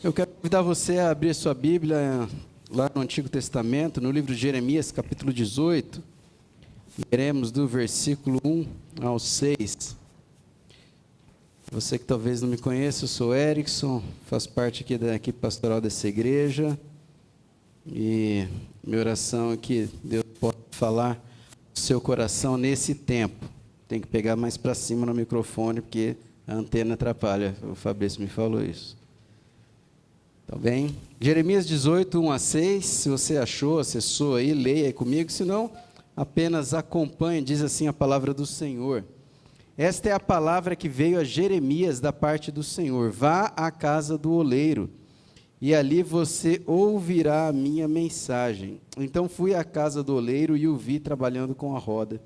Eu quero convidar você a abrir sua Bíblia lá no Antigo Testamento, no livro de Jeremias, capítulo 18. Leremos do versículo 1 ao 6. Você que talvez não me conheça, eu sou Erickson, faço parte aqui da equipe pastoral dessa igreja. E minha oração é que Deus possa falar no seu coração nesse tempo. Tem que pegar mais para cima no microfone, porque a antena atrapalha. O Fabrício me falou isso. Tá bem? Jeremias 18, 1 a 6, se você achou, acessou aí, leia aí comigo, se não, apenas acompanhe, diz assim a palavra do Senhor. Esta é a palavra que veio a Jeremias da parte do Senhor. Vá à casa do oleiro, e ali você ouvirá a minha mensagem. Então fui à casa do oleiro e o vi trabalhando com a roda.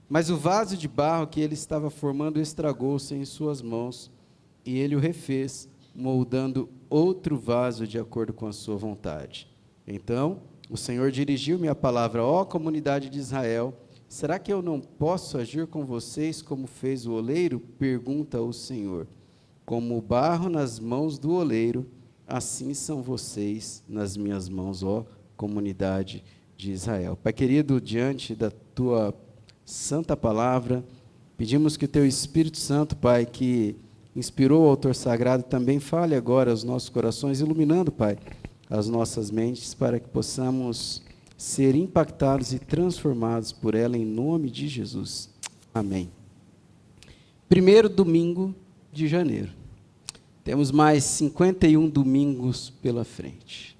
Mas o vaso de barro que ele estava formando estragou-se em suas mãos, e ele o refez, moldando outro vaso de acordo com a sua vontade. Então, o Senhor dirigiu-me a palavra: ó comunidade de Israel, será que eu não posso agir com vocês como fez o oleiro? Pergunta o Senhor. Como o barro nas mãos do oleiro, assim são vocês nas minhas mãos, ó comunidade de Israel. Pai querido, diante da tua santa palavra, pedimos que o teu Espírito Santo, Pai, que inspirou o autor sagrado, também fale agora aos nossos corações, iluminando, Pai, as nossas mentes, para que possamos ser impactados e transformados por ela, em nome de Jesus. Amém. Primeiro domingo de janeiro. Temos mais 51 domingos pela frente.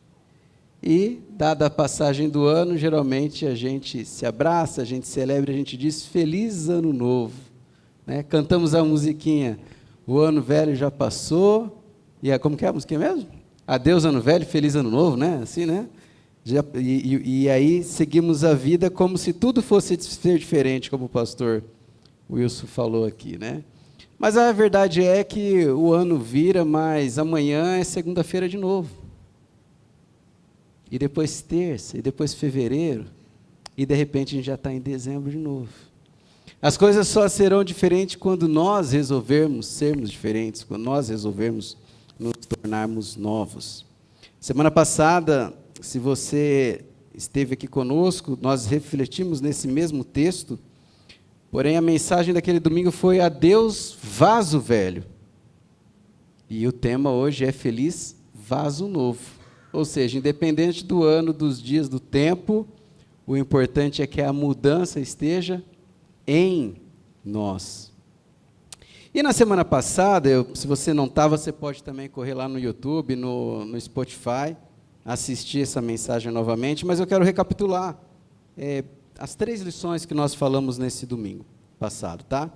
E, dada a passagem do ano, geralmente a gente se abraça, a gente celebra, a gente diz Feliz Ano Novo. Né? Cantamos a musiquinha, o ano velho já passou, e como que é a musiquinha mesmo? Adeus ano velho, feliz ano novo, né? Assim, né? E aí seguimos a vida como se tudo fosse ser diferente, como o pastor Wilson falou aqui, né? Mas a verdade é que o ano vira, mas amanhã é segunda-feira de novo. E depois terça, e depois fevereiro, e de repente a gente já está em dezembro de novo. As coisas só serão diferentes quando nós resolvermos sermos diferentes, quando nós resolvermos nos tornarmos novos. Semana passada, se você esteve aqui conosco, nós refletimos nesse mesmo texto, porém a mensagem daquele domingo foi Adeus vaso velho. E o tema hoje é Feliz Vaso Novo. Ou seja, independente do ano, dos dias, do tempo, o importante é que a mudança esteja em nós. E na semana passada, se você não estava, você pode também correr lá no YouTube, no Spotify, assistir essa mensagem novamente, mas eu quero recapitular as 3 lições que nós falamos nesse domingo passado, tá?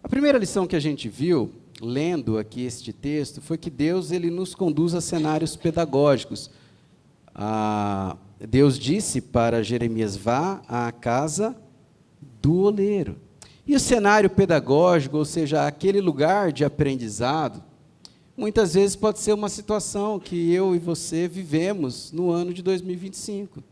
A primeira lição que a gente viu, lendo aqui este texto, foi que Deus ele nos conduz a cenários pedagógicos. Deus disse para Jeremias: vá à casa do oleiro. E o cenário pedagógico, ou seja, aquele lugar de aprendizado, muitas vezes pode ser uma situação que eu e você vivemos no ano de 2025.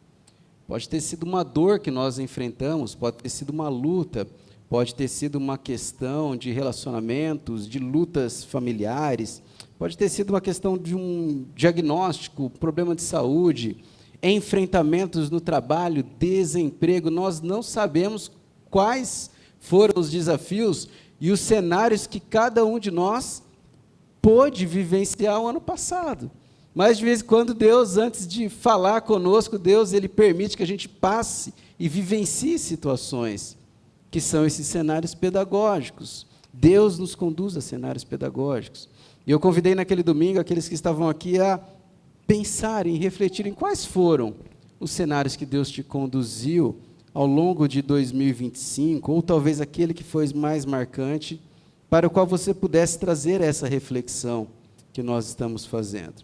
Pode ter sido uma dor que nós enfrentamos, pode ter sido uma luta, pode ter sido uma questão de relacionamentos, de lutas familiares, pode ter sido uma questão de um diagnóstico, problema de saúde, enfrentamentos no trabalho, desemprego. Nós não sabemos quais foram os desafios e os cenários que cada um de nós pôde vivenciar o ano passado. Mas, de vez em quando, Deus, antes de falar conosco, Deus ele permite que a gente passe e vivencie situações, que são esses cenários pedagógicos. Deus nos conduz a cenários pedagógicos. E eu convidei naquele domingo aqueles que estavam aqui a pensarem, refletirem quais foram os cenários que Deus te conduziu ao longo de 2025, ou talvez aquele que foi mais marcante, para o qual você pudesse trazer essa reflexão que nós estamos fazendo.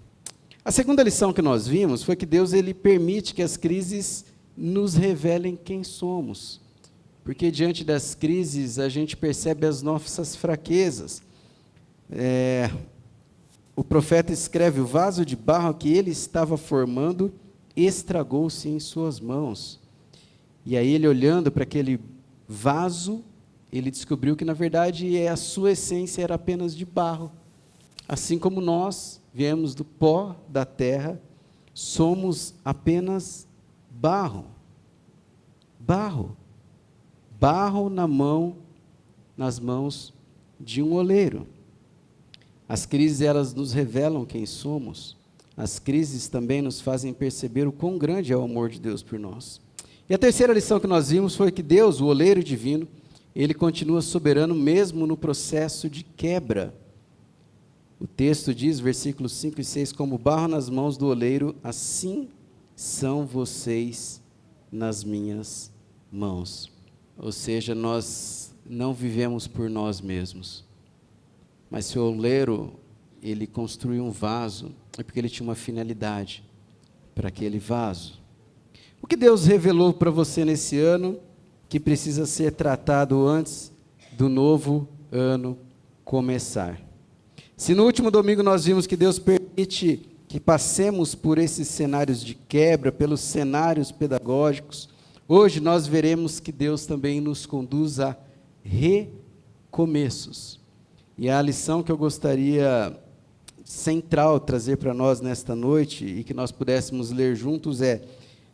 A segunda lição que nós vimos foi que Deus ele permite que as crises nos revelem quem somos, porque diante das crises a gente percebe as nossas fraquezas. O profeta escreve: o vaso de barro que ele estava formando estragou-se em suas mãos. E aí ele, olhando para aquele vaso, ele descobriu que, na verdade, a sua essência era apenas de barro. Assim como nós viemos do pó da terra, somos apenas barro. Barro. Barro nas mãos de um oleiro. As crises, elas nos revelam quem somos. As crises também nos fazem perceber o quão grande é o amor de Deus por nós. E a terceira lição que nós vimos foi que Deus, o oleiro divino, ele continua soberano mesmo no processo de quebra. O texto diz, versículos 5 e 6, como barro nas mãos do oleiro, assim são vocês nas minhas mãos. Ou seja, nós não vivemos por nós mesmos. Mas se o oleiro, ele construiu um vaso, é porque ele tinha uma finalidade para aquele vaso. O que Deus revelou para você nesse ano, que precisa ser tratado antes do novo ano começar? Se no último domingo nós vimos que Deus permite que passemos por esses cenários de quebra, pelos cenários pedagógicos, hoje nós veremos que Deus também nos conduz a recomeços. E a lição que eu gostaria central trazer para nós nesta noite, e que nós pudéssemos ler juntos, é: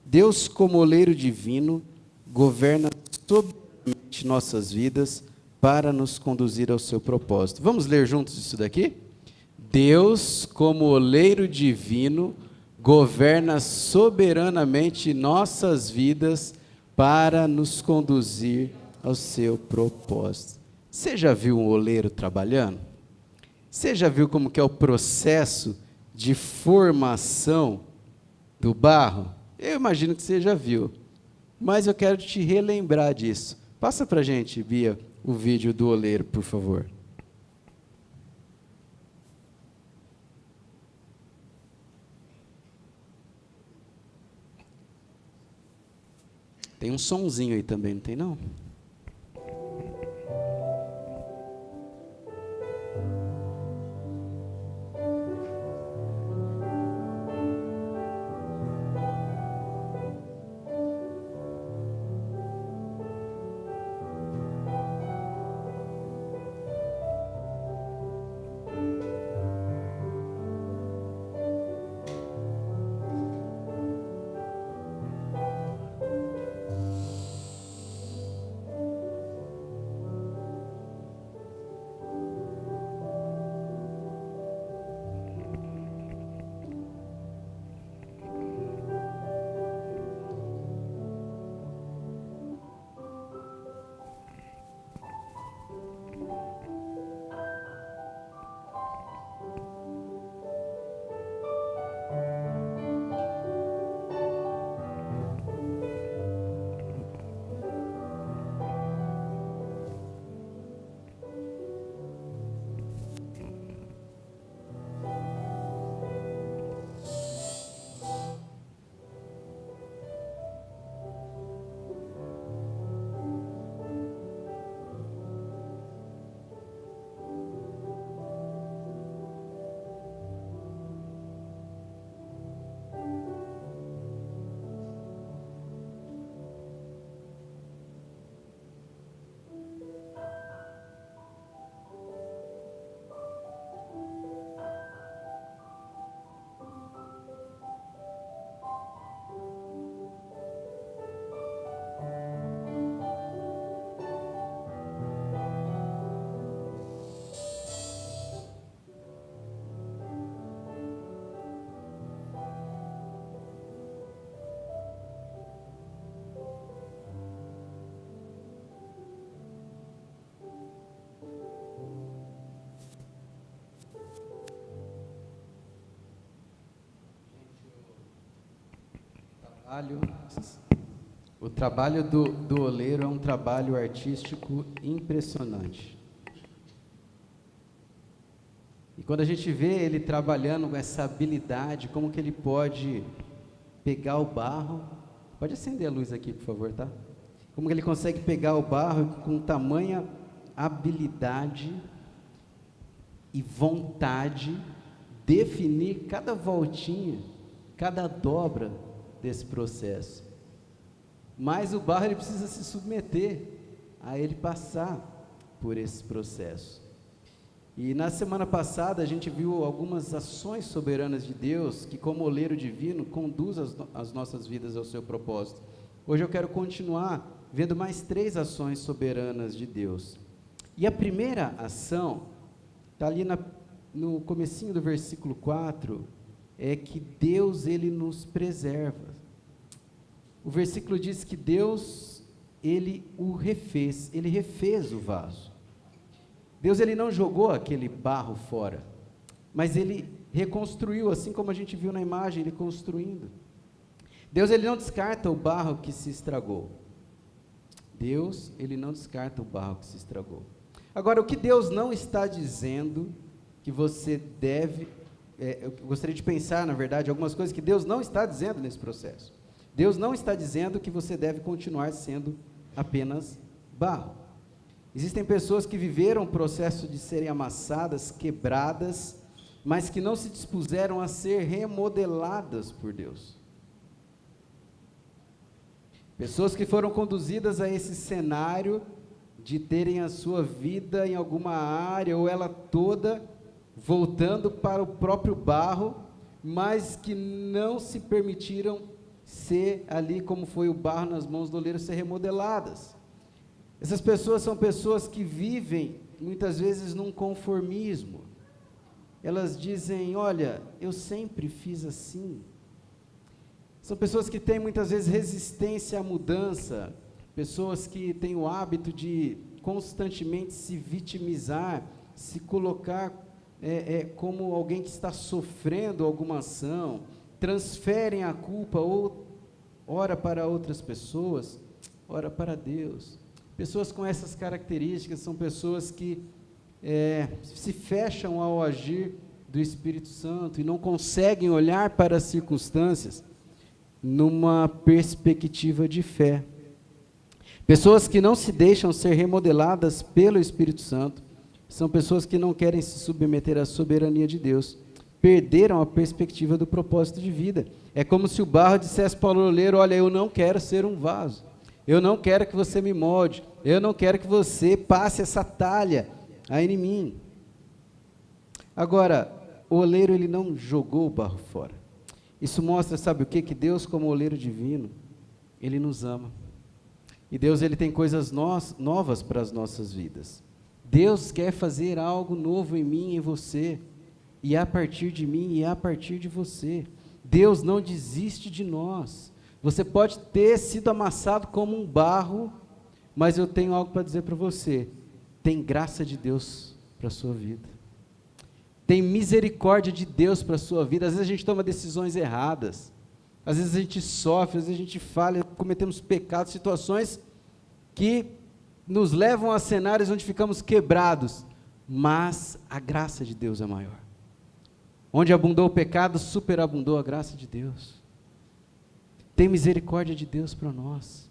Deus, como oleiro divino, governa soberanamente nossas vidas para nos conduzir ao seu propósito. Vamos ler juntos isso daqui? Deus, como oleiro divino, governa soberanamente nossas vidas para nos conduzir ao seu propósito. Você já viu um oleiro trabalhando? Você já viu como que é o processo de formação do barro? Eu imagino que você já viu, mas eu quero te relembrar disso. Passa para a gente, Bia, o vídeo do oleiro, por favor. Tem um sonzinho aí também, não tem não? O trabalho do oleiro é um trabalho artístico impressionante. E quando a gente vê ele trabalhando com essa habilidade, como que ele pode pegar o barro... Pode acender a luz aqui, por favor, tá? Como que ele consegue pegar o barro com tamanha habilidade e vontade, definir cada voltinha, cada dobra desse processo. Mas o barro, ele precisa se submeter a ele passar por esse processo. E na semana passada a gente viu algumas ações soberanas de Deus que, como oleiro divino, conduz as nossas vidas ao seu propósito. Hoje eu quero continuar vendo mais 3 ações soberanas de Deus. E a primeira ação, está ali no comecinho do versículo 4, é que Deus, Ele nos preserva. O versículo diz que Deus, Ele refez o vaso. Deus, Ele não jogou aquele barro fora, mas Ele reconstruiu, assim como a gente viu na imagem, Ele construindo. Deus, Ele não descarta o barro que se estragou. Deus, Ele não descarta o barro que se estragou. Agora, o que Deus não está dizendo que você deve, eu gostaria de pensar, na verdade, algumas coisas que Deus não está dizendo nesse processo. Deus não está dizendo que você deve continuar sendo apenas barro. Existem pessoas que viveram o processo de serem amassadas, quebradas, mas que não se dispuseram a ser remodeladas por Deus. Pessoas que foram conduzidas a esse cenário de terem a sua vida em alguma área, ou ela toda, voltando para o próprio barro, mas que não se permitiram ser ali, como foi o barro nas mãos do oleiro, ser remodeladas. Essas pessoas são pessoas que vivem, muitas vezes, num conformismo. Elas dizem, olha, eu sempre fiz assim. São pessoas que têm, muitas vezes, resistência à mudança, pessoas que têm o hábito de constantemente se vitimizar, se colocar como alguém que está sofrendo alguma ação, transferem a culpa, ou ora para outras pessoas, ora para Deus. Pessoas com essas características são pessoas que se fecham ao agir do Espírito Santo e não conseguem olhar para as circunstâncias numa perspectiva de fé. Pessoas que não se deixam ser remodeladas pelo Espírito Santo são pessoas que não querem se submeter à soberania de Deus. Perderam a perspectiva do propósito de vida. É como se o barro dissesse para o oleiro, olha, eu não quero ser um vaso. Eu não quero que você me molde. Eu não quero que você passe essa talha aí em mim. Agora, o oleiro, ele não jogou o barro fora. Isso mostra, sabe o quê? Que Deus, como oleiro divino, Ele nos ama. E Deus, Ele tem coisas novas para as nossas vidas. Deus quer fazer algo novo em mim e em você. E a partir de mim e a partir de você. Deus não desiste de nós. Você pode ter sido amassado como um barro, mas eu tenho algo para dizer para você. Tem graça de Deus para a sua vida. Tem misericórdia de Deus para a sua vida. Às vezes a gente toma decisões erradas. Às vezes a gente sofre, às vezes a gente falha, cometemos pecados, situações que nos levam a cenários onde ficamos quebrados. Mas a graça de Deus é maior. Onde abundou o pecado, superabundou a graça de Deus. Tem misericórdia de Deus para nós.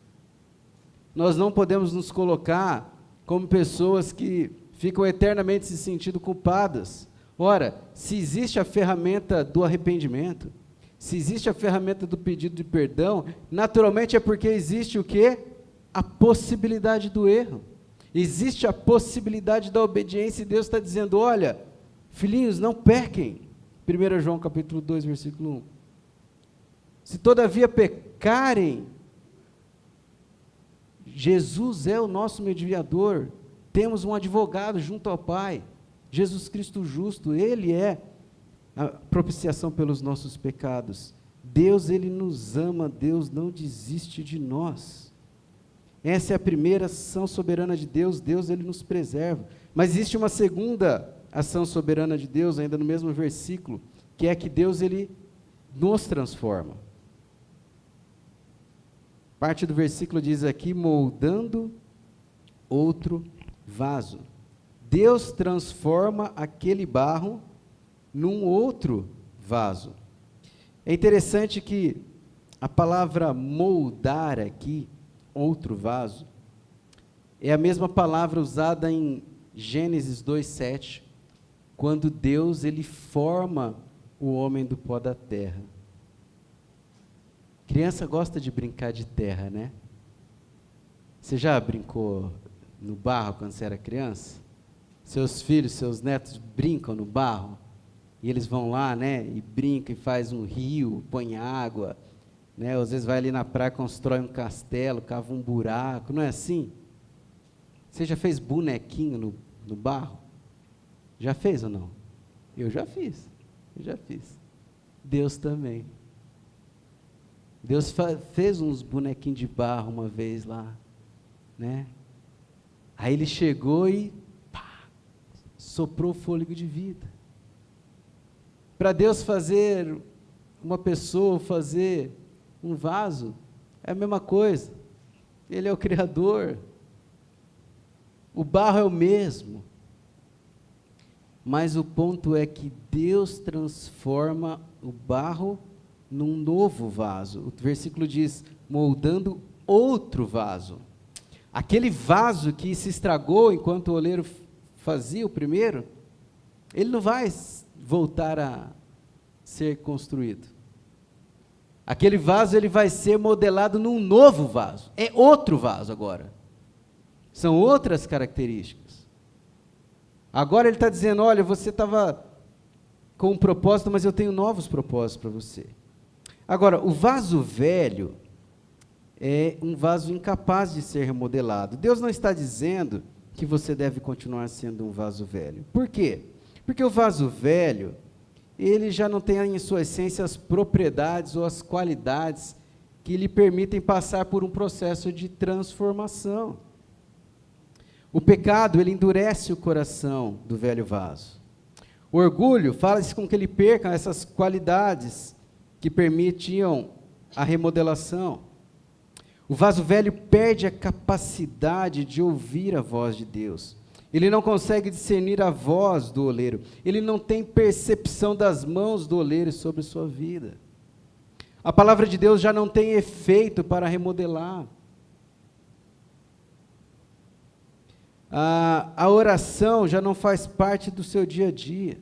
Nós não podemos nos colocar como pessoas que ficam eternamente se sentindo culpadas. Ora, se existe a ferramenta do arrependimento, se existe a ferramenta do pedido de perdão, naturalmente é porque existe o quê? A possibilidade do erro. Existe a possibilidade da obediência, e Deus está dizendo, olha, filhinhos, não pequem. 1 João capítulo 2, versículo 1. Se todavia pecarem, Jesus é o nosso mediador, temos um advogado junto ao Pai, Jesus Cristo justo, Ele é a propiciação pelos nossos pecados. Deus, Ele nos ama, Deus não desiste de nós. Essa é a primeira ação soberana de Deus, Deus, Ele nos preserva. Mas existe uma segunda ação soberana de Deus, ainda no mesmo versículo, que é que Deus, Ele nos transforma. Parte do versículo diz aqui, moldando outro vaso. Deus transforma aquele barro num outro vaso. É interessante que a palavra moldar aqui, outro vaso, é a mesma palavra usada em Gênesis 2:7, quando Deus, Ele forma o homem do pó da terra. Criança gosta de brincar de terra, né? Você já brincou no barro quando você era criança? Seus filhos, seus netos brincam no barro, e eles vão lá, né, e brincam, e faz um rio, põe água, né, às vezes vai ali na praia, constrói um castelo, cava um buraco, não é assim? Você já fez bonequinho no barro? Já fez ou não? Eu já fiz. Deus também. Deus fez uns bonequinhos de barro uma vez lá, né? Aí ele chegou e soprou o fôlego de vida. Para Deus fazer uma pessoa, fazer um vaso, é a mesma coisa. Ele é o Criador. O barro é o mesmo. Mas o ponto é que Deus transforma o barro num novo vaso. O versículo diz, moldando outro vaso. Aquele vaso que se estragou enquanto o oleiro fazia o primeiro, ele não vai voltar a ser construído. Aquele vaso ele vai ser modelado num novo vaso. É outro vaso agora. São outras características. Agora ele está dizendo, olha, você estava com um propósito, mas eu tenho novos propósitos para você. Agora, o vaso velho é um vaso incapaz de ser remodelado. Deus não está dizendo que você deve continuar sendo um vaso velho. Por quê? Porque o vaso velho, ele já não tem em sua essência as propriedades ou as qualidades que lhe permitem passar por um processo de transformação. O pecado, ele endurece o coração do velho vaso. O orgulho faz com que ele perca essas qualidades que permitiam a remodelação. O vaso velho perde a capacidade de ouvir a voz de Deus. Ele não consegue discernir a voz do oleiro. Ele não tem percepção das mãos do oleiro sobre sua vida. A palavra de Deus já não tem efeito para remodelar. A oração já não faz parte do seu dia a dia.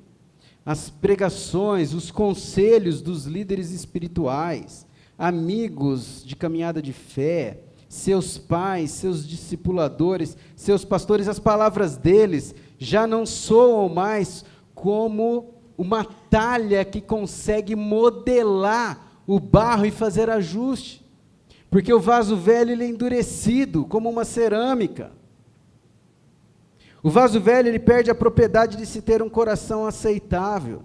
As pregações, os conselhos dos líderes espirituais, amigos de caminhada de fé, seus pais, seus discipuladores, seus pastores, as palavras deles já não soam mais como uma talha que consegue modelar o barro e fazer ajuste, porque o vaso velho ele é endurecido como uma cerâmica. O vaso velho ele perde a propriedade de se ter um coração aceitável.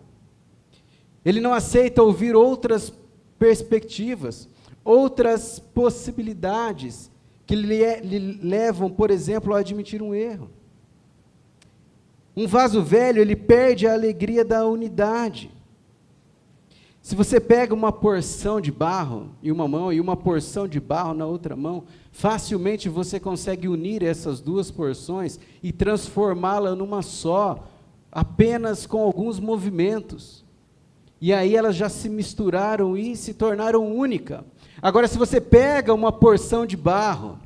Ele não aceita ouvir outras perspectivas, outras possibilidades que lhe levam, por exemplo, a admitir um erro. Um vaso velho, ele perde a alegria da unidade. Se você pega uma porção de barro em uma mão e uma porção de barro na outra mão, facilmente você consegue unir essas duas porções e transformá-la numa só, apenas com alguns movimentos. E aí elas já se misturaram e se tornaram única. Agora, se você pega uma porção de barro,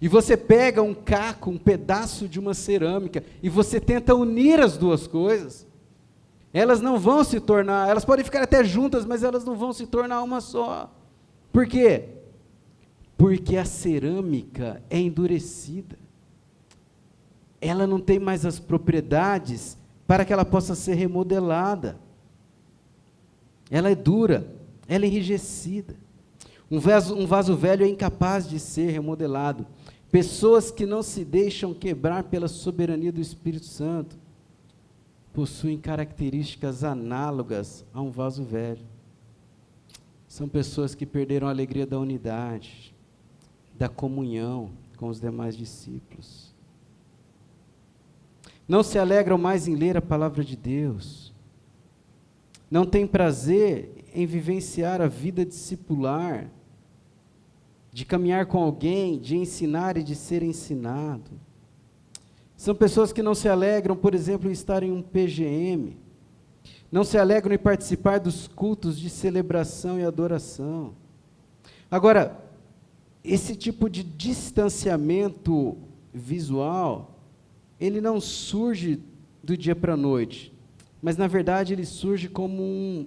e você pega um caco, um pedaço de uma cerâmica, e você tenta unir as duas coisas, elas não vão se tornar, elas podem ficar até juntas, mas elas não vão se tornar uma só. Por quê? Porque a cerâmica é endurecida. Ela não tem mais as propriedades para que ela possa ser remodelada. Ela é dura, ela é enrijecida. Um vaso velho é incapaz de ser remodelado. Pessoas que não se deixam quebrar pela soberania do Espírito Santo possuem características análogas a um vaso velho. São pessoas que perderam a alegria da unidade, da comunhão com os demais discípulos. Não se alegram mais em ler a palavra de Deus. Não têm prazer em vivenciar a vida discipular, de caminhar com alguém, de ensinar e de ser ensinado. São pessoas que não se alegram, por exemplo, em estar em um PGM, não se alegram em participar dos cultos de celebração e adoração. Agora, esse tipo de distanciamento visual, ele não surge do dia para a noite, mas na verdade ele surge como um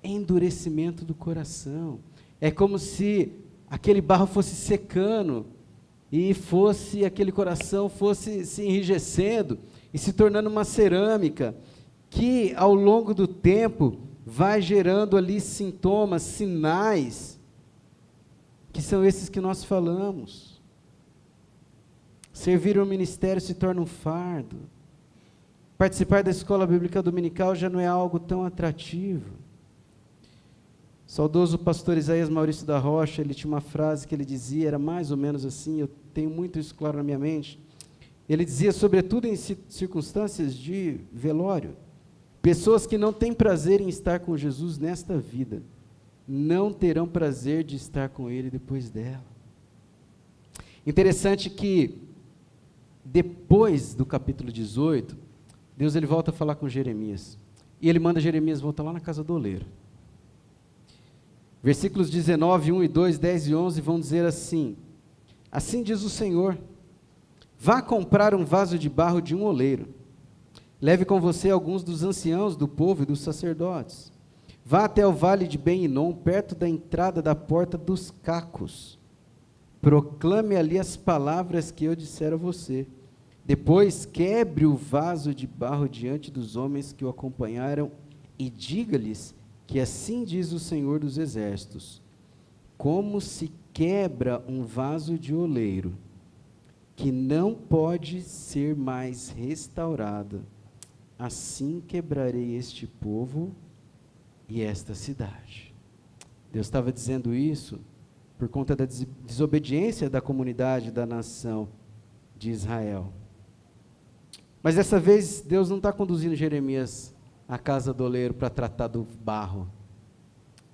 endurecimento do coração. É como se aquele barro fosse secando e fosse aquele coração fosse se enrijecendo e se tornando uma cerâmica que ao longo do tempo vai gerando ali sintomas, sinais, que são esses que nós falamos. Servir o ministério se torna um fardo. Participar da escola bíblica dominical já não é algo tão atrativo. Saudoso pastor Isaías Maurício da Rocha, ele tinha uma frase que ele dizia, era mais ou menos assim, eu tenho muito isso claro na minha mente. Ele dizia, sobretudo em circunstâncias de velório, pessoas que não têm prazer em estar com Jesus nesta vida, não terão prazer de estar com Ele depois dela. Interessante que, depois do capítulo 18, Deus ele volta a falar com Jeremias, e ele manda Jeremias voltar lá na casa do oleiro. Versículos 19, 1 e 2, 10 e 11 vão dizer assim: assim diz o Senhor, vá comprar um vaso de barro de um oleiro, leve com você alguns dos anciãos do povo e dos sacerdotes, vá até o vale de Ben-Hinom, perto da entrada da porta dos cacos, proclame ali as palavras que eu disser a você, depois quebre o vaso de barro diante dos homens que o acompanharam e diga-lhes que assim diz o Senhor dos Exércitos, como se quebra um vaso de oleiro, que não pode ser mais restaurado, assim quebrarei este povo e esta cidade. Deus estava dizendo isso por conta da desobediência da comunidade, da nação de Israel. Mas dessa vez, Deus não está conduzindo Jeremias à casa do oleiro para tratar do barro.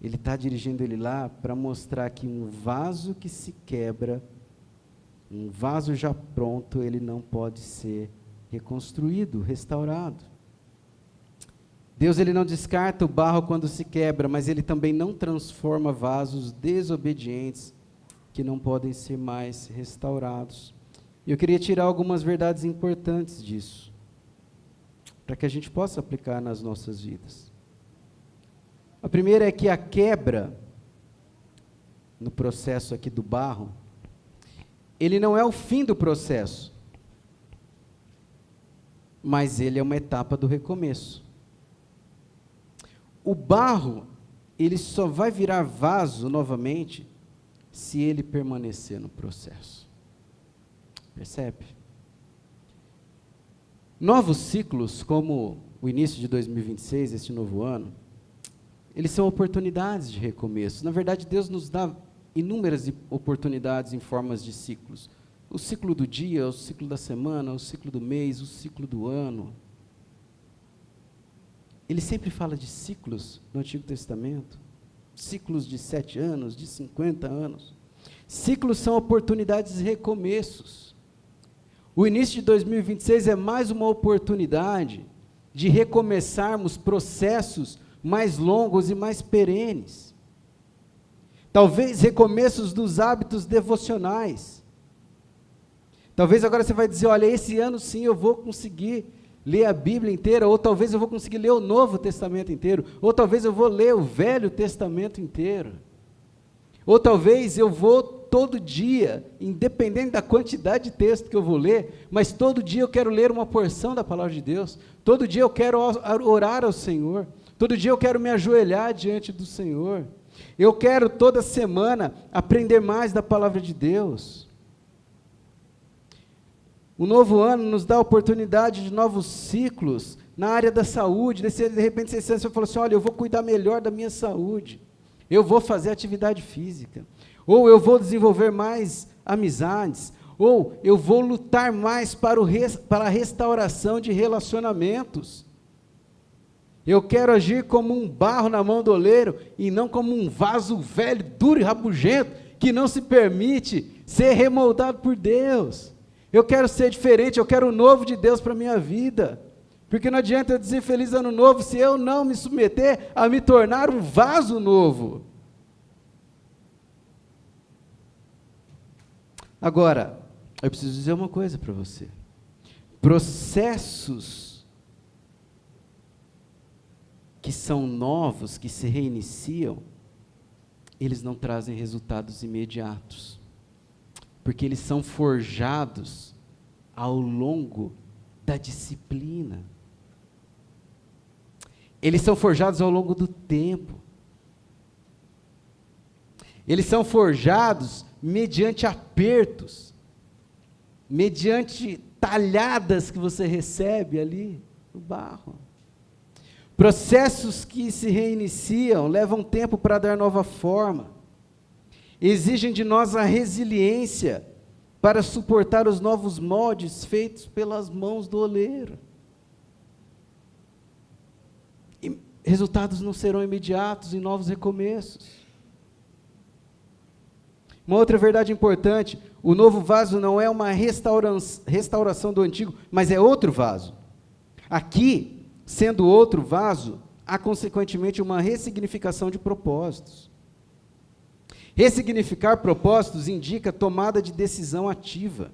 Ele está dirigindo ele lá para mostrar que um vaso que se quebra, um vaso já pronto, ele não pode ser reconstruído, restaurado. Deus ele não descarta o barro quando se quebra, mas ele também não transforma vasos desobedientes que não podem ser mais restaurados. E eu queria tirar algumas verdades importantes disso, para que a gente possa aplicar nas nossas vidas. A primeira é que a quebra, no processo aqui do barro, ele não é o fim do processo, mas ele é uma etapa do recomeço. O barro, ele só vai virar vaso novamente, se ele permanecer no processo. Percebe? Novos ciclos, como o início de 2026, este novo ano, eles são oportunidades de recomeço. Na verdade, Deus nos dá inúmeras oportunidades em formas de ciclos. O ciclo do dia, o ciclo da semana, o ciclo do mês, o ciclo do ano. Ele sempre fala de ciclos no Antigo Testamento. Ciclos de 7 anos, de 50 anos. Ciclos são oportunidades de recomeços. O início de 2026 é mais uma oportunidade de recomeçarmos processos mais longos e mais perenes. Talvez recomeços dos hábitos devocionais. Talvez agora você vai dizer, olha, esse ano sim eu vou conseguir ler a Bíblia inteira, ou talvez eu vou conseguir ler o Novo Testamento inteiro, ou talvez eu vou ler o Velho Testamento inteiro. Ou talvez eu vou todo dia, independente da quantidade de texto que eu vou ler, mas todo dia eu quero ler uma porção da palavra de Deus, todo dia eu quero orar ao Senhor, todo dia eu quero me ajoelhar diante do Senhor, eu quero toda semana aprender mais da palavra de Deus. O novo ano nos dá a oportunidade de novos ciclos na área da saúde. De repente você fala assim, olha, eu vou cuidar melhor da minha saúde, eu vou fazer atividade física, ou eu vou desenvolver mais amizades, ou eu vou lutar mais para a restauração de relacionamentos. Eu quero agir como um barro na mão do oleiro, e não como um vaso velho, duro e rabugento, que não se permite ser remoldado por Deus. Eu quero ser diferente, eu quero o novo de Deus para a minha vida. Porque não adianta eu dizer feliz ano novo, se eu não me submeter a me tornar um vaso novo. Agora, eu preciso dizer uma coisa para você. Processos que são novos, que se reiniciam, eles não trazem resultados imediatos. Porque eles são forjados ao longo da disciplina. Eles são forjados ao longo do tempo. Eles são forjados mediante apertos, mediante talhadas que você recebe ali no barro. Processos que se reiniciam, levam tempo para dar nova forma. Exigem de nós a resiliência para suportar os novos moldes feitos pelas mãos do oleiro. E resultados não serão imediatos em novos recomeços. Uma outra verdade importante, o novo vaso não é uma restauração do antigo, mas é outro vaso. Aqui, sendo outro vaso, há consequentemente uma ressignificação de propósitos. Ressignificar propósitos indica tomada de decisão ativa.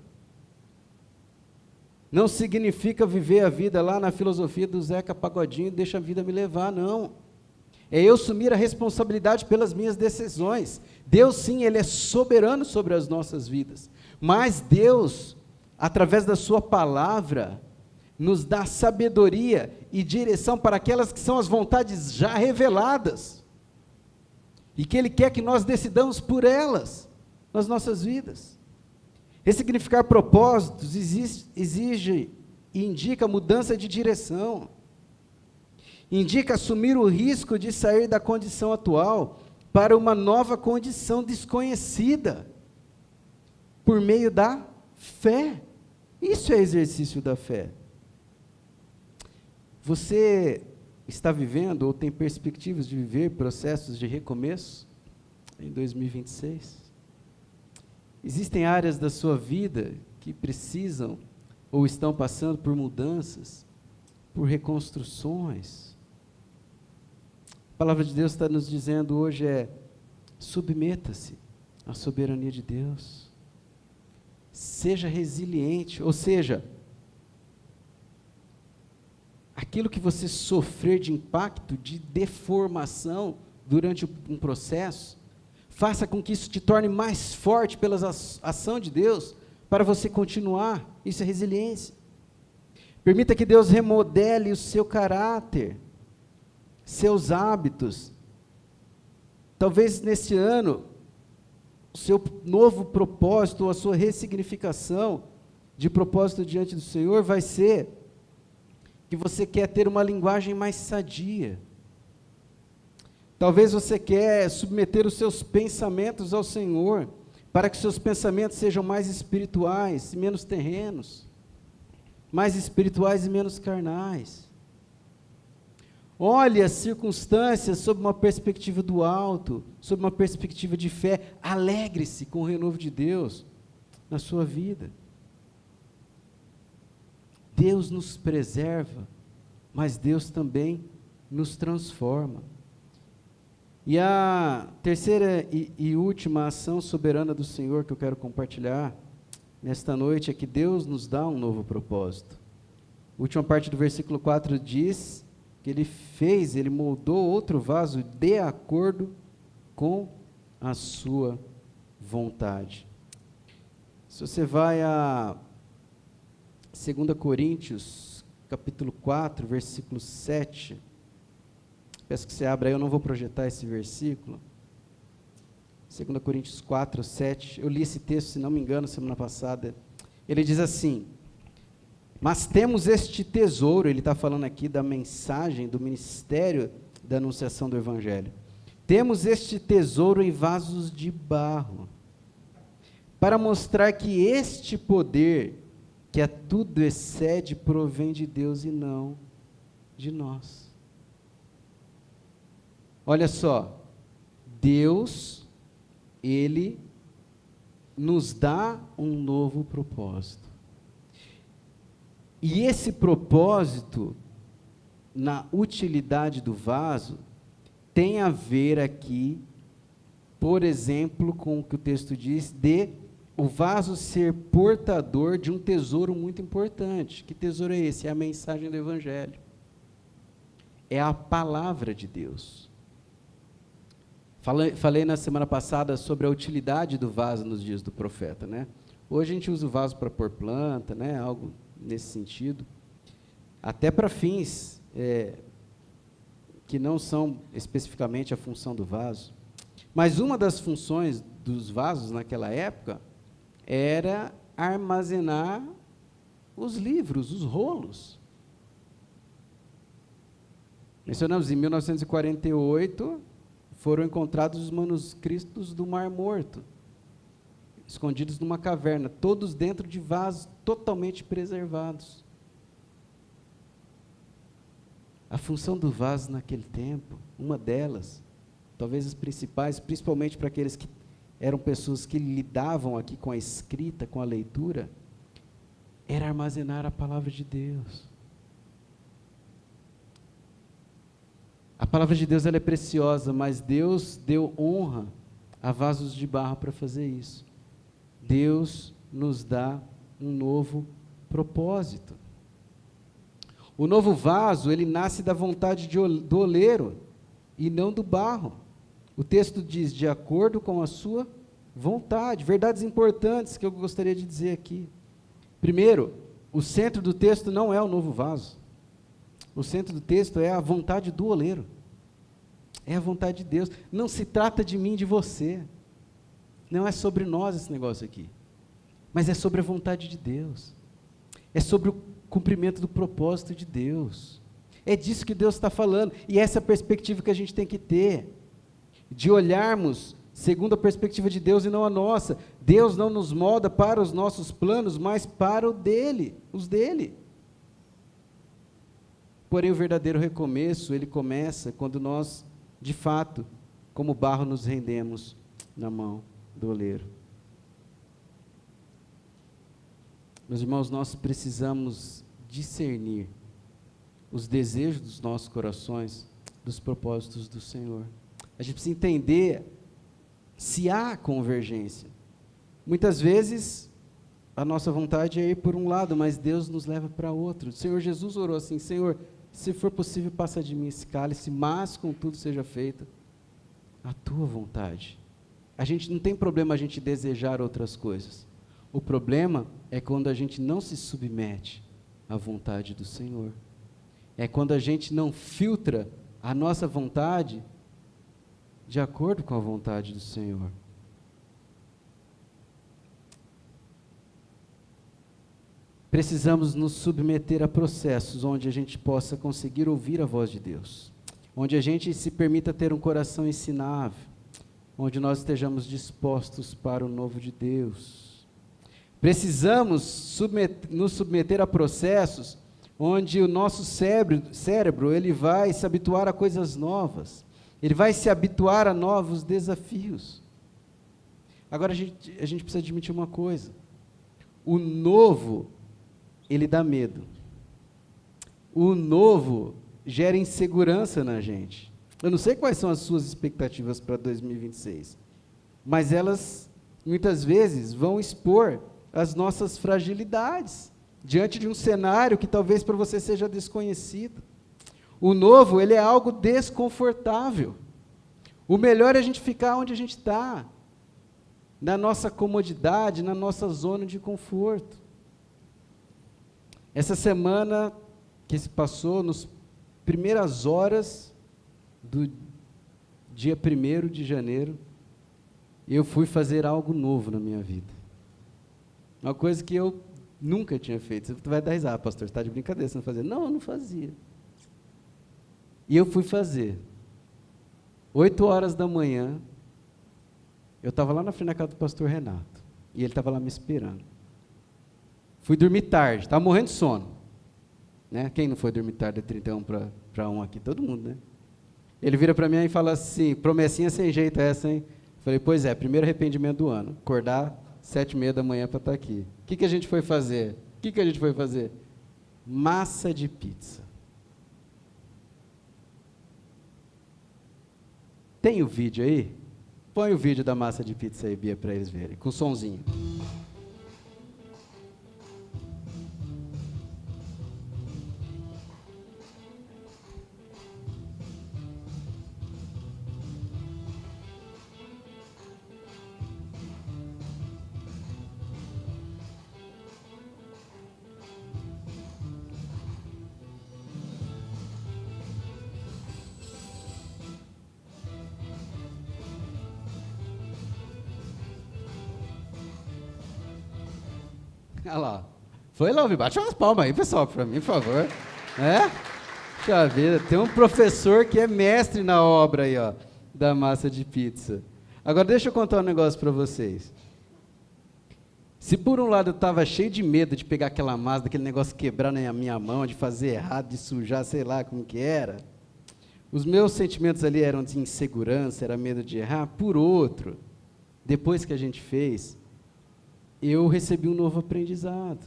Não significa viver a vida lá na filosofia do Zeca Pagodinho, deixa a vida me levar, não. É eu assumir a responsabilidade pelas minhas decisões. Deus, sim, Ele é soberano sobre as nossas vidas. Mas Deus, através da sua palavra, nos dá sabedoria e direção para aquelas que são as vontades já reveladas. E que Ele quer que nós decidamos por elas, nas nossas vidas. Ressignificar propósitos exige e indica mudança de direção. Indica assumir o risco de sair da condição atual para uma nova condição desconhecida, por meio da fé. Isso é exercício da fé. Você está vivendo ou tem perspectivas de viver processos de recomeço em 2026? Existem áreas da sua vida que precisam ou estão passando por mudanças, por reconstruções. A palavra de Deus está nos dizendo hoje submeta-se à soberania de Deus. Seja resiliente, ou seja, aquilo que você sofrer de impacto, de deformação durante um processo, faça com que isso te torne mais forte pela ação de Deus, para você continuar. Isso é resiliência. Permita que Deus remodele o seu caráter, seus hábitos. Talvez nesse ano, o seu novo propósito, ou a sua ressignificação de propósito diante do Senhor vai ser que você quer ter uma linguagem mais sadia. Talvez você quer submeter os seus pensamentos ao Senhor, para que seus pensamentos sejam mais espirituais e menos terrenos, mais espirituais e menos carnais. Olhe as circunstâncias sob uma perspectiva do alto, sob uma perspectiva de fé. Alegre-se com o renovo de Deus na sua vida. Deus nos preserva, mas Deus também nos transforma. E a terceira e última ação soberana do Senhor que eu quero compartilhar nesta noite é que Deus nos dá um novo propósito. A última parte do versículo 4 diz que Ele moldou outro vaso de acordo com a sua vontade. Se você vai a 2 Coríntios, capítulo 4, versículo 7, peço que você abra aí, eu não vou projetar esse versículo. 2 Coríntios 4, 7, eu li esse texto, se não me engano, semana passada. Ele diz assim: mas temos este tesouro, ele está falando aqui da mensagem, do ministério da anunciação do Evangelho. Temos este tesouro em vasos de barro, para mostrar que este poder, que a tudo excede, provém de Deus e não de nós. Olha só, Deus, Ele nos dá um novo propósito. E esse propósito, na utilidade do vaso, tem a ver aqui, por exemplo, com o que o texto diz, de o vaso ser portador de um tesouro muito importante. Que tesouro é esse? É a mensagem do Evangelho. É a palavra de Deus. Falei na semana passada sobre a utilidade do vaso nos dias do profeta, né? Hoje a gente usa o vaso para pôr planta, né? Algo nesse sentido. Até para fins que não são especificamente a função do vaso. Mas uma das funções dos vasos naquela época era armazenar os livros, os rolos. Mencionamos, em 1948, foram encontrados os manuscritos do Mar Morto, escondidos numa caverna, todos dentro de vasos totalmente preservados. A função do vaso naquele tempo, uma delas, talvez as principais, principalmente para aqueles que eram pessoas que lidavam aqui com a escrita, com a leitura, era armazenar a palavra de Deus. A palavra de Deus ela é preciosa, mas Deus deu honra a vasos de barro para fazer isso. Deus nos dá um novo propósito. O novo vaso, ele nasce da vontade do oleiro e não do barro. O texto diz, de acordo com a sua vontade. Verdades importantes que eu gostaria de dizer aqui. Primeiro, o centro do texto não é o novo vaso. O centro do texto é a vontade do oleiro. É a vontade de Deus. Não se trata de mim, de você. Não é sobre nós esse negócio aqui. Mas é sobre a vontade de Deus. É sobre o cumprimento do propósito de Deus. É disso que Deus está falando. E essa é a perspectiva que a gente tem que ter. De olharmos segundo a perspectiva de Deus e não a nossa. Deus não nos molda para os nossos planos, mas para os dele. Porém, o verdadeiro recomeço, ele começa quando nós, de fato, como barro, nos rendemos na mão do oleiro. Meus irmãos, nós precisamos discernir os desejos dos nossos corações dos propósitos do Senhor. A gente precisa entender se há convergência. Muitas vezes, a nossa vontade é ir por um lado, mas Deus nos leva para outro. O Senhor Jesus orou assim, Senhor, se for possível, passa de mim esse cálice, mas contudo seja feita a tua vontade. A gente não tem problema a gente desejar outras coisas. O problema é quando a gente não se submete à vontade do Senhor. É quando a gente não filtra a nossa vontade de acordo com a vontade do Senhor. Precisamos nos submeter a processos onde a gente possa conseguir ouvir a voz de Deus, onde a gente se permita ter um coração ensinável, onde nós estejamos dispostos para o novo de Deus. Precisamos nos submeter a processos onde o nosso cérebro ele vai se habituar a coisas novas, ele vai se habituar a novos desafios. Agora a gente precisa admitir uma coisa, o novo ele dá medo. O novo gera insegurança na gente. Eu não sei quais são as suas expectativas para 2026, mas elas, muitas vezes, vão expor as nossas fragilidades, diante de um cenário que talvez para você seja desconhecido. O novo, ele é algo desconfortável. O melhor é a gente ficar onde a gente está, na nossa comodidade, na nossa zona de conforto. Essa semana que se passou, nas primeiras horas do dia 1º de janeiro, eu fui fazer algo novo na minha vida. Uma coisa que eu nunca tinha feito. Você vai dar risada, pastor, você está de brincadeira, você não fazia? Não, eu não fazia. E eu fui fazer. 8 horas da manhã, eu estava lá na frente da casa do pastor Renato, e ele estava lá me esperando. Fui dormir tarde, estava morrendo de sono. Né? Quem não foi dormir tarde de 31 para 1 aqui? Todo mundo, né? Ele vira para mim e fala assim, promessinha sem jeito essa, hein? Falei, pois é, primeiro arrependimento do ano, acordar 7h30 da manhã para estar aqui. O que a gente foi fazer? Massa de pizza. Tem o vídeo aí? Põe o vídeo da massa de pizza aí, Bia, para eles verem, com sonzinho. Olha lá. Foi lá, bate umas palmas aí, pessoal, para mim, por favor. Puxa vida, tem um professor que é mestre na obra aí, ó, da massa de pizza. Agora, deixa eu contar um negócio para vocês. Se por um lado eu estava cheio de medo de pegar aquela massa, daquele negócio quebrar na minha mão, de fazer errado, de sujar, sei lá como que era, os meus sentimentos ali eram de insegurança, era medo de errar. Por outro, depois que a gente fez, eu recebi um novo aprendizado.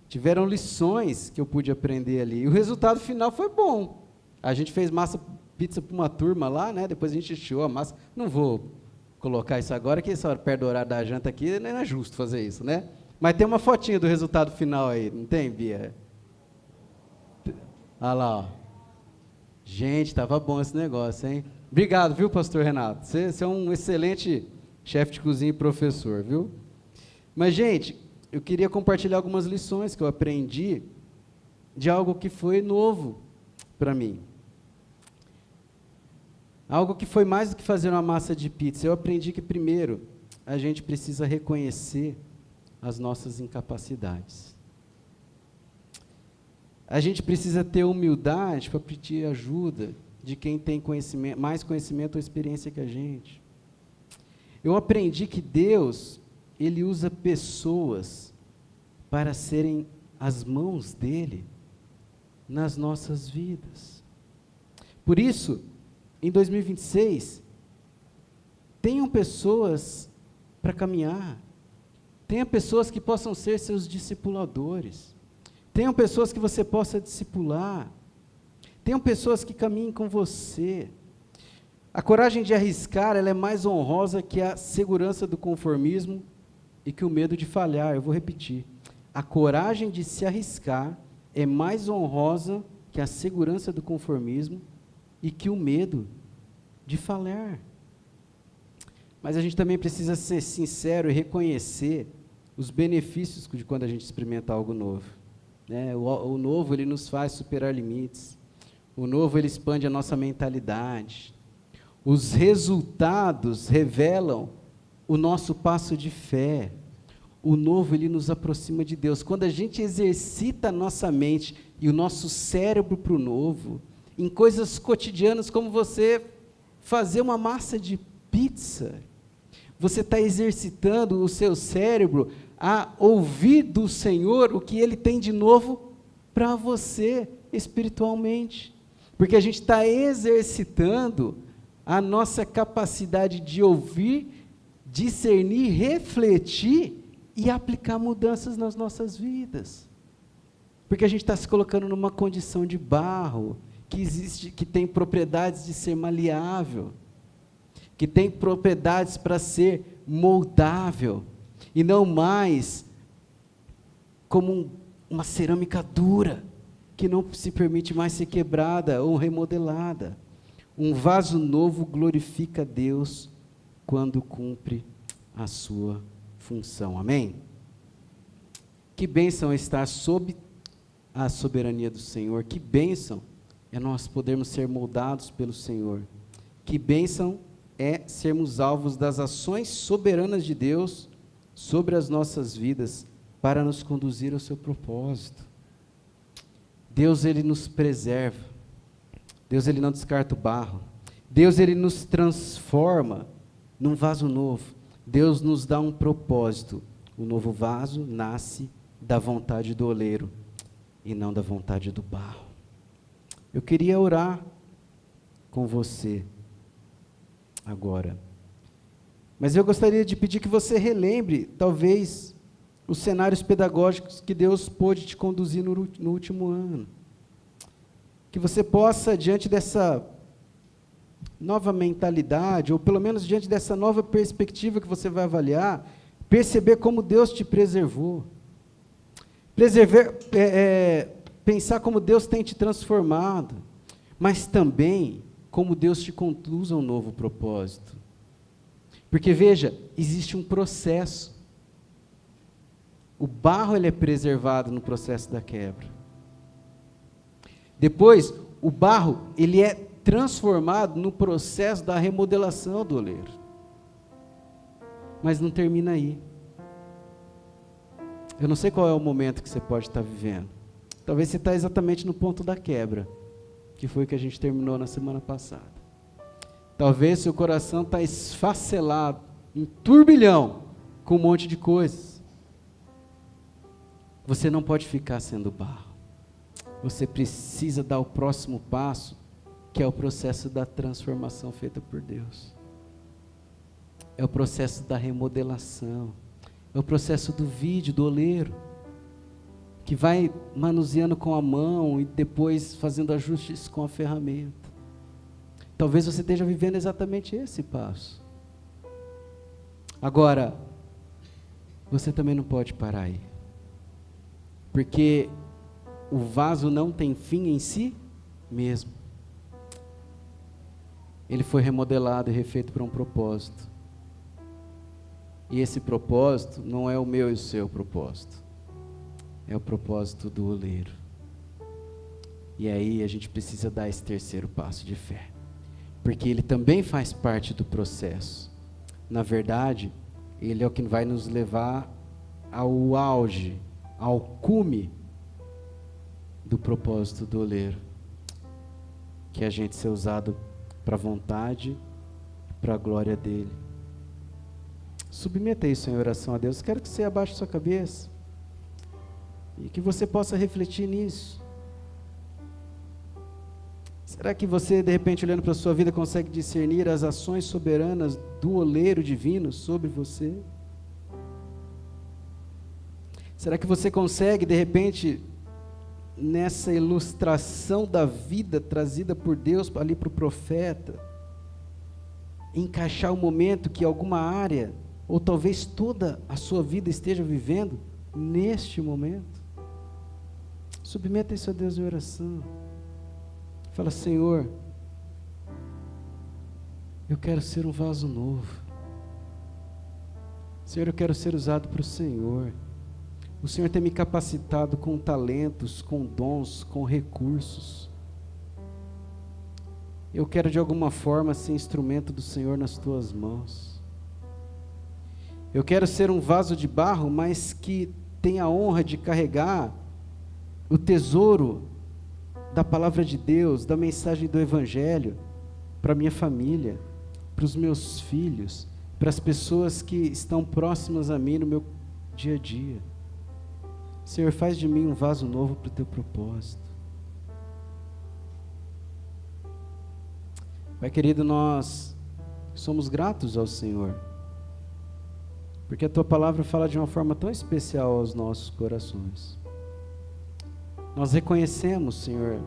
Tiveram lições que eu pude aprender ali. E o resultado final foi bom. A gente fez massa pizza para uma turma lá, né? Depois a gente encheu a massa. Não vou colocar isso agora, que essa hora perto do horário da janta aqui não é justo fazer isso, né? Mas tem uma fotinha do resultado final aí, não tem, Bia? Olha lá, ó. Gente, estava bom esse negócio, hein? Obrigado, viu, pastor Renato? Você é um excelente chefe de cozinha e professor, viu? Mas, gente, eu queria compartilhar algumas lições que eu aprendi de algo que foi novo para mim. Algo que foi mais do que fazer uma massa de pizza. Eu aprendi que, primeiro, a gente precisa reconhecer as nossas incapacidades. A gente precisa ter humildade para pedir ajuda de quem tem conhecimento, mais conhecimento ou experiência que a gente. Eu aprendi que Deus, Ele usa pessoas para serem as mãos dEle nas nossas vidas. Por isso, em 2026, tenham pessoas para caminhar, tenham pessoas que possam ser seus discipuladores, tenham pessoas que você possa discipular, tenham pessoas que caminhem com você. A coragem de arriscar, ela é mais honrosa que a segurança do conformismo e que o medo de falhar. Eu vou repetir. A coragem de se arriscar é mais honrosa que a segurança do conformismo e que o medo de falhar. Mas a gente também precisa ser sincero e reconhecer os benefícios de quando a gente experimenta algo novo. O novo, ele nos faz superar limites. O novo, ele expande a nossa mentalidade. Os resultados revelam o nosso passo de fé. O novo, ele nos aproxima de Deus. Quando a gente exercita a nossa mente e o nosso cérebro para o novo, em coisas cotidianas como você fazer uma massa de pizza, você está exercitando o seu cérebro a ouvir do Senhor o que Ele tem de novo para você espiritualmente. Porque a gente está exercitando a nossa capacidade de ouvir, discernir, refletir e aplicar mudanças nas nossas vidas. Porque a gente está se colocando numa condição de barro, que tem propriedades de ser maleável, que tem propriedades para ser moldável, e não mais como uma cerâmica dura, que não se permite mais ser quebrada ou remodelada. Um vaso novo glorifica a Deus quando cumpre a sua função. Amém? Que bênção é estar sob a soberania do Senhor. Que bênção é nós podermos ser moldados pelo Senhor. Que bênção é sermos alvos das ações soberanas de Deus sobre as nossas vidas para nos conduzir ao seu propósito. Deus, Ele nos preserva. Deus, Ele não descarta o barro. Deus, Ele nos transforma num vaso novo. Deus nos dá um propósito. O novo vaso nasce da vontade do oleiro e não da vontade do barro. Eu queria orar com você agora. Mas eu gostaria de pedir que você relembre, talvez, os cenários pedagógicos que Deus pôde te conduzir no último ano. Que você possa, diante dessa nova mentalidade, ou pelo menos diante dessa nova perspectiva que você vai avaliar, perceber como Deus te preservou. Pensar como Deus tem te transformado, mas também como Deus te conduz a um novo propósito. Porque, veja, existe um processo. O barro, ele é preservado no processo da quebra. Depois, o barro, ele é transformado no processo da remodelação do oleiro. Mas não termina aí. Eu não sei qual é o momento que você pode estar vivendo. Talvez você está exatamente no ponto da quebra, que foi o que a gente terminou na semana passada. Talvez seu coração está esfacelado, em turbilhão, com um monte de coisas. Você não pode ficar sendo barro. Você precisa dar o próximo passo, que é o processo da transformação feita por Deus. É o processo da remodelação. É o processo do vídeo, do oleiro, que vai manuseando com a mão e depois fazendo ajustes com a ferramenta. Talvez você esteja vivendo exatamente esse passo. Agora, você também não pode parar aí. Porque o vaso não tem fim em si mesmo. Ele foi remodelado e refeito para um propósito. E esse propósito não é o meu e o seu propósito. É o propósito do oleiro. E aí a gente precisa dar esse terceiro passo de fé. Porque ele também faz parte do processo. Na verdade, ele é o que vai nos levar ao auge, ao cume do propósito do oleiro. Que é a gente ser usado para a vontade, para a glória dele. Submeta isso em oração a Deus. Quero que você abaixe sua cabeça e que você possa refletir nisso. Será que você, de repente, olhando para a sua vida, consegue discernir as ações soberanas do oleiro divino sobre você? Será que você consegue, de repente, nessa ilustração da vida trazida por Deus ali para o profeta, encaixar o momento que alguma área, ou talvez toda a sua vida esteja vivendo neste momento? Submeta isso a Deus em oração. Fala: Senhor, eu quero ser um vaso novo. Senhor, eu quero ser usado para o Senhor. O Senhor tem me capacitado com talentos, com dons, com recursos. Eu quero de alguma forma ser instrumento do Senhor nas tuas mãos. Eu quero ser um vaso de barro, mas que tenha a honra de carregar o tesouro da palavra de Deus, da mensagem do Evangelho, para minha família, para os meus filhos, para as pessoas que estão próximas a mim no meu dia a dia. Senhor, faz de mim um vaso novo para o teu propósito. Pai querido, nós somos gratos ao Senhor, porque a tua palavra fala de uma forma tão especial aos nossos corações. Nós reconhecemos, Senhor,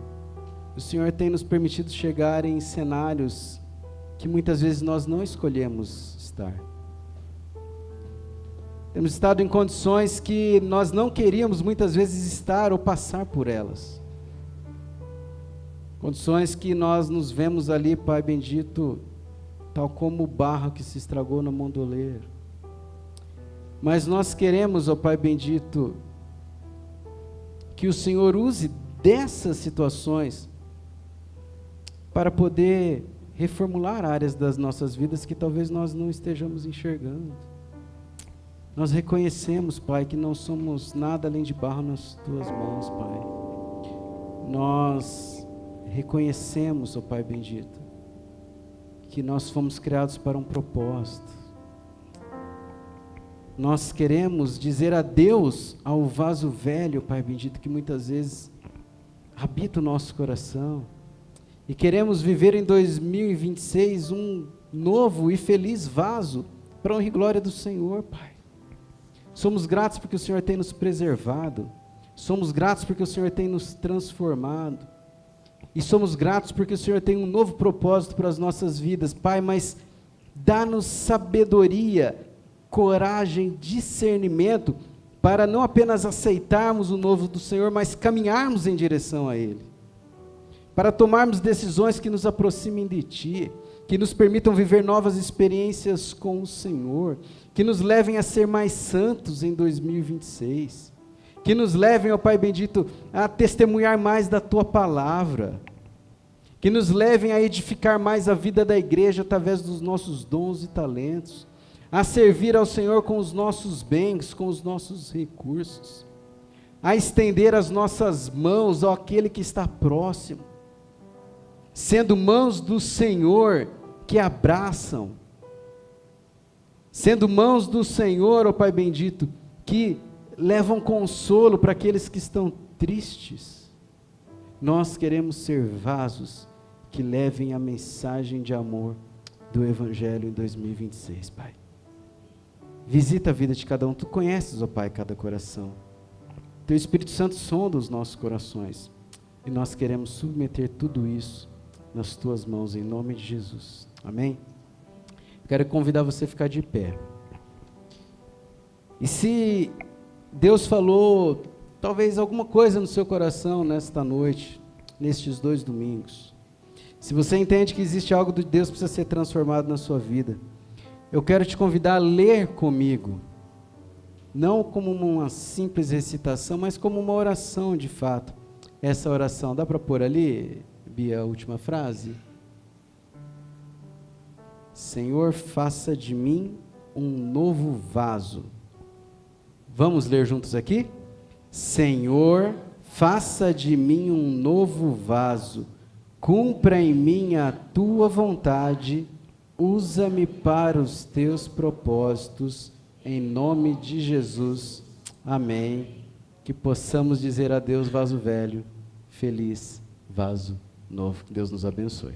o Senhor tem nos permitido chegar em cenários que muitas vezes nós não escolhemos estar. Temos estado em condições que nós não queríamos muitas vezes estar ou passar por elas. Condições que nós nos vemos ali, Pai bendito, tal como o barro que se estragou na mão do oleiro. Mas nós queremos, ó Pai bendito, que o Senhor use dessas situações para poder reformular áreas das nossas vidas que talvez nós não estejamos enxergando. Nós reconhecemos, Pai, que não somos nada além de barro nas tuas mãos, Pai. Nós reconhecemos, ó Pai bendito, que nós fomos criados para um propósito. Nós queremos dizer adeus ao vaso velho, Pai bendito, que muitas vezes habita o nosso coração. E queremos viver em 2026 um novo e feliz vaso para a honra e glória do Senhor, Pai. Somos gratos porque o Senhor tem nos preservado. Somos gratos porque o Senhor tem nos transformado. E somos gratos porque o Senhor tem um novo propósito para as nossas vidas, Pai, mas dá-nos sabedoria, coragem, discernimento, para não apenas aceitarmos o novo do Senhor, mas caminharmos em direção a Ele, para tomarmos decisões que nos aproximem de Ti, que nos permitam viver novas experiências com o Senhor, que nos levem a ser mais santos em 2026, que nos levem, ó Pai bendito, a testemunhar mais da Tua palavra, que nos levem a edificar mais a vida da igreja através dos nossos dons e talentos, a servir ao Senhor com os nossos bens, com os nossos recursos, a estender as nossas mãos àquele que está próximo, sendo mãos do Senhor que abraçam, sendo mãos do Senhor, ó Pai bendito, que levam consolo para aqueles que estão tristes. Nós queremos ser vasos que levem a mensagem de amor do Evangelho em 2026, Pai. Visita a vida de cada um, Tu conheces, ó Pai, cada coração. Teu Espírito Santo sonda os nossos corações, e nós queremos submeter tudo isso nas Tuas mãos, em nome de Jesus, amém? Quero convidar você a ficar de pé. E se Deus falou, talvez alguma coisa no seu coração nesta noite, nestes 2 domingos, se você entende que existe algo de Deus que precisa ser transformado na sua vida, eu quero te convidar a ler comigo, não como uma simples recitação, mas como uma oração de fato. Essa oração, dá para pôr ali, Bia, a última frase? Senhor, faça de mim um novo vaso. Vamos ler juntos aqui? Senhor, faça de mim um novo vaso, cumpra em mim a Tua vontade, usa-me para os Teus propósitos, em nome de Jesus, amém. Que possamos dizer adeus, vaso velho, feliz, vaso novo. Que Deus nos abençoe.